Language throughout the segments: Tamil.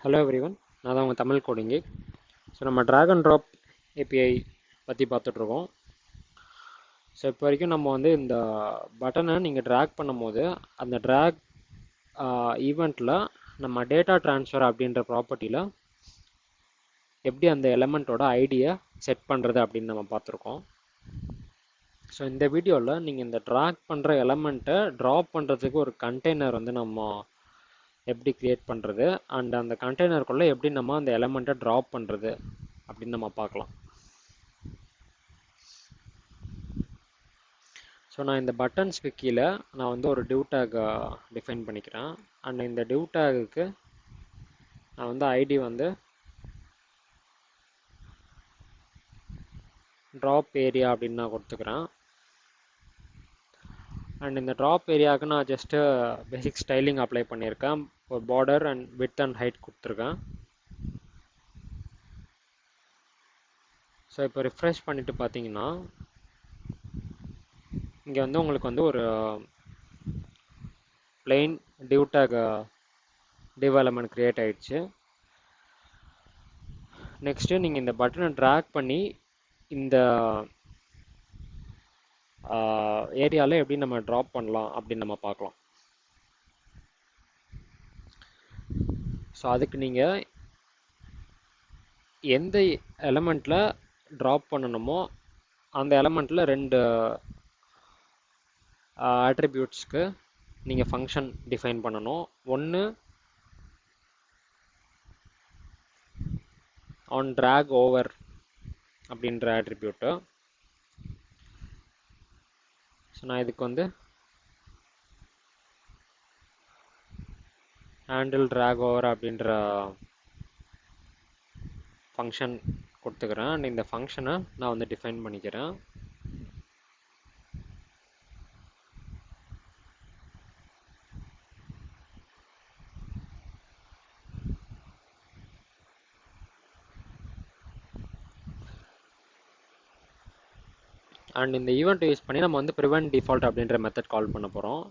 ஹலோ எவ்ரிவன், நான் தான் உங்கள் தமிழ் கோடிங்கு. ஸோ நம்ம ட்ராக் அண்ட் ட்ராப் ஏபிஐ பற்றி பார்த்துட்ருக்கோம். ஸோ இப்போ வரைக்கும் நம்ம வந்து இந்த பட்டனை நீங்கள் ட்ராக் பண்ணும்போது அந்த ட்ராக் ஈவெண்ட்டில் நம்ம டேட்டா ட்ரான்ஸ்ஃபர் அப்படின்ற ப்ராப்பர்ட்டியில் எப்படி அந்த எலமெண்ட்டோட ஐடியை செட் பண்ணுறது அப்படின்னு நம்ம பார்த்துருக்கோம். ஸோ இந்த வீடியோவில் நீங்கள் இந்த ட்ராக் பண்ணுற எலமெண்ட்டை ட்ராப் பண்ணுறதுக்கு ஒரு கண்டெய்னர் வந்து நம்ம எப்படி க்ரியேட் பண்ணுறது அண்ட் அந்த கண்டெய்னருக்குள்ளே எப்படி நம்ம அந்த எலமெண்ட்டை ட்ராப் பண்ணுறது அப்படின்னு நம்ம பார்க்கலாம். ஸோ நான் இந்த பட்டன்ஸ்க்கு கீழே நான் வந்து ஒரு டிவ் டேக் டிஃபைன் பண்ணிக்கிறேன். அண்ட் இந்த டிவ் டேகுக்கு நான் வந்து ஐடி வந்து ட்ராப் ஏரியா அப்படின்னு நான் கொடுத்துக்கிறேன். அண்ட் இந்த ட்ராப் ஏரியாவுக்கு நான் ஜஸ்ட்டு பேசிக் ஸ்டைலிங் அப்ளை பண்ணியிருக்கேன். ஒரு border and width and height கொடுத்துருக்கேன். ஸோ இப்போ ரிஃப்ரெஷ் பண்ணிவிட்டு பார்த்தீங்கன்னா இங்கே வந்து உங்களுக்கு வந்து ஒரு plain div tag div element create ஆகிடுச்சு. நெக்ஸ்ட்டு நீங்கள் இந்த பட்டனை ட்ராக் பண்ணி இந்த ஏரியாவில் எப்படி நம்ம ட்ராப் பண்ணலாம் அப்படின்னு நம்ம பார்க்கலாம். ஸோ அதுக்கு நீங்கள் எந்த எலமெண்ட்டில் ட்ராப் பண்ணணுமோ அந்த எலமெண்ட்டில் ரெண்டு ஆட்ரிபியூட்ஸ்க்கு நீங்கள் ஃபங்க்ஷன் டிஃபைன் பண்ணணும். ஒன்று ஆன் ட்ராக் ஓவர் அப்படின்ற ஆட்ரிபியூட்டு. ஸோ நான் இதுக்கு வந்து ஹேண்டில் ட்ராக் ஓவர் அப்படின்ற ஃபங்க்ஷன் கொடுத்துக்கிறேன். அண்ட் இந்த ஃபங்க்ஷனை நான் வந்து டிஃபைன் பண்ணிக்கிறேன். அண்ட் இந்த ஈவெண்ட் யூஸ் பண்ணி நம்ம வந்து ப்ரிவென்ட் டிஃபால்ட் அப்படின்ற மெத்தட் கால் பண்ண போகிறோம்.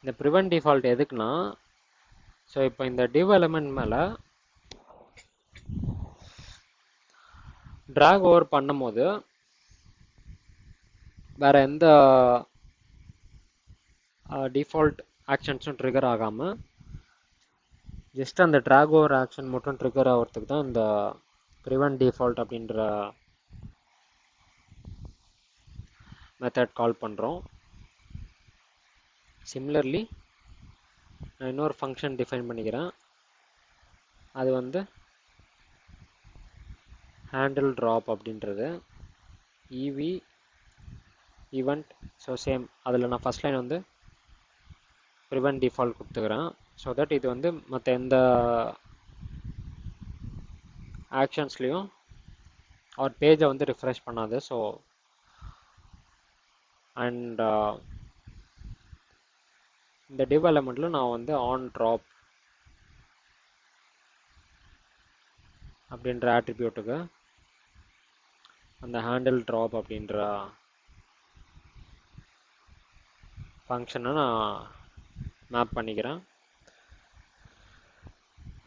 இந்த ப்ரிவென்ட் டிஃபால்ட் எதுக்குன்னா, ஸோ இப்போ இந்த டிவ் எலமெண்ட் மேலே ட்ராக் ஓவர் பண்ணும்போது வேறு எந்த டிஃபால்ட் ஆக்ஷன்ஸும் ட்ரிகர் ஆகாமல் ஜஸ்ட் அந்த ட்ராக் ஓவர் ஆக்ஷன் மட்டும் ட்ரிகர் ஆகிறதுக்கு தான் இந்த ப்ரிவென்ட் டிஃபால்ட் அப்படின்ற மெத்தட் கால் பண்ணுறோம். சிமிலர்லி நான் இன்னொரு ஃபங்க்ஷன் டிஃபைன் பண்ணிக்கிறேன். அது வந்து ஹேண்டில் ட்ராப் அப்படின்றது இவி ஈவெண்ட். ஸோ சேம் அதில் நான் ஃபஸ்ட் லைன் வந்து ப்ரிவென்ட் டிஃபால்ட் கொடுத்துக்கிறேன். ஸோ தட் இது வந்து மற்ற எந்த ஆக்ஷன்ஸ்லேயும் அவர் பேஜை வந்து ரிஃப்ரெஷ் பண்ணாது. ஸோ அண்ட் இந்த டிவ் எலமெண்ட்டில் நான் வந்து ஆன் ட்ராப் அப்படின்ற ஆட்ரிபியூட்டுக்கு அந்த ஹேண்டில் ட்ராப் அப்படின்ற ஃபங்க்ஷனை நான் மேப் பண்ணிக்கிறேன்.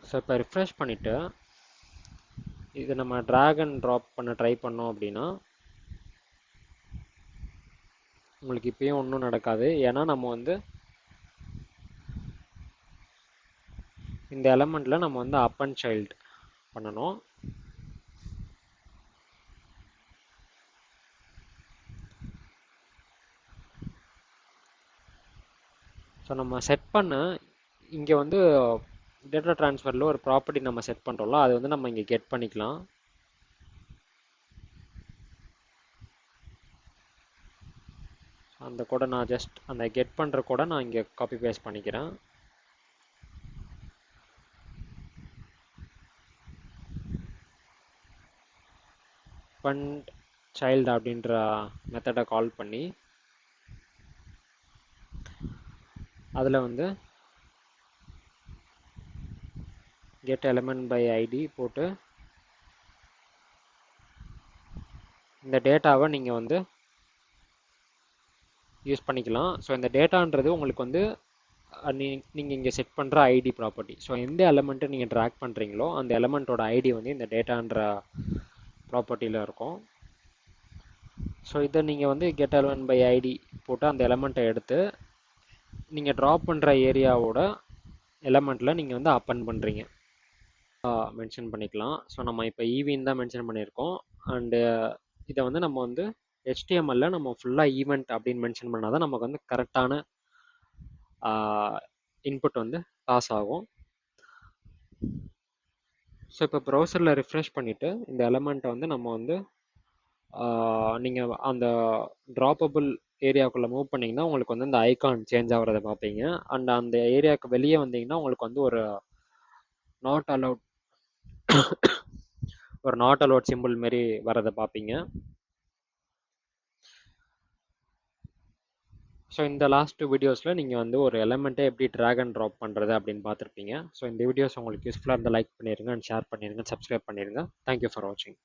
ஸோ இப்போ ரிஃப்ரெஷ் பண்ணிவிட்டு இது நம்ம ட்ராக் அண்ட் ட்ராப் பண்ண ட்ரை பண்ணோம் அப்படின்னா உங்களுக்கு இப்பயும் ஒன்றும் நடக்காது. ஏன்னா நம்ம வந்து இந்த எலமெண்ட்டில் நம்ம வந்து அப் அண்ட் சைல்டு பண்ணணும். ஸோ நம்ம செட் பண்ண இங்கே வந்து டேட்டா ட்ரான்ஸ்ஃபரில் ஒரு ப்ராப்பர்ட்டி நம்ம செட் பண்ணுறோம்ல, அது வந்து நம்ம இங்கே கெட் பண்ணிக்கலாம். அந்த கோடை நான் ஜஸ்ட் அந்த கெட் பண்ணுற கோடை நான் இங்கே காப்பி பேஸ்ட் பண்ணிக்கிறேன். பண்ட் சைல்டு அப்படின்ற மெத்தடை கால் பண்ணி அதில் வந்து கெட் எலமெண்ட் பை ஐடி போட்டு இந்த டேட்டாவை நீங்கள் வந்து யூஸ் பண்ணிக்கலாம். ஸோ இந்த டேட்டான்றது உங்களுக்கு வந்து நீங்கள் இங்கே செட் பண்ணுற ஐடி ப்ராப்பர்ட்டி. ஸோ எந்த எலமெண்ட்டை நீங்கள் ட்ராக் பண்ணுறீங்களோ அந்த எலமெண்ட்டோட ஐடி வந்து இந்த டேட்டான்ற ப்ராப்பர்ட்டியில் இருக்கும். ஸோ இதை நீங்கள் வந்து கெட் எலமெண்ட் பை ஐடி போட்டு அந்த எலமெண்ட்டை எடுத்து நீங்கள் ட்ராப் பண்ணுற ஏரியாவோட எலமெண்ட்டில் நீங்கள் வந்து அப்பன் பண்ணுறீங்க மென்ஷன் பண்ணிக்கலாம். ஸோ நம்ம இப்போ ஈவின்னு தான் மென்ஷன் பண்ணியிருக்கோம். அண்டு இதை வந்து நம்ம வந்து HTML நம்ம ஃபுல்லாக ஈவெண்ட் அப்படின்னு மென்ஷன் பண்ணால் தான் நமக்கு வந்து கரெக்டான இன்புட் வந்து பாஸ் ஆகும். ஸோ இப்போ ப்ரௌசரில் ரிஃப்ரெஷ் பண்ணிவிட்டு இந்த எலமெண்ட்டை வந்து நம்ம வந்து நீங்கள் அந்த ட்ராப்பபிள் ஏரியாவுக்குள்ளே மூவ் பண்ணிங்கன்னா உங்களுக்கு வந்து இந்த ஐகான் சேஞ்ச் ஆகிறத பார்ப்பீங்க. அண்ட் அந்த ஏரியாவுக்கு வெளியே வந்தீங்கன்னா உங்களுக்கு வந்து ஒரு நாட் அலவுட் சிம்பிள் மாரி வரதை பார்ப்பீங்க. ஸோ இந்த லாஸ்ட் வீடியோஸில் நீங்கள் வந்து ஒரு எலமெண்ட்டை எப்படி ட்ராக் அண்ட் ட்ராப் பண்ணுறது அப்படின்னு பார்த்துருப்பீங்க. ஸோ இந்த வீடியோஸ் உங்களுக்கு யூஸ்ஃபுல்லாக இருந்தால் லைக் பண்ணிடுங்க அண்ட் ஷேர் பண்ணிடுங்க, சப்ஸ்கிரைப் பண்ணிடுங்க. தேங்க்யூ ஃபார் வாட்சிங்.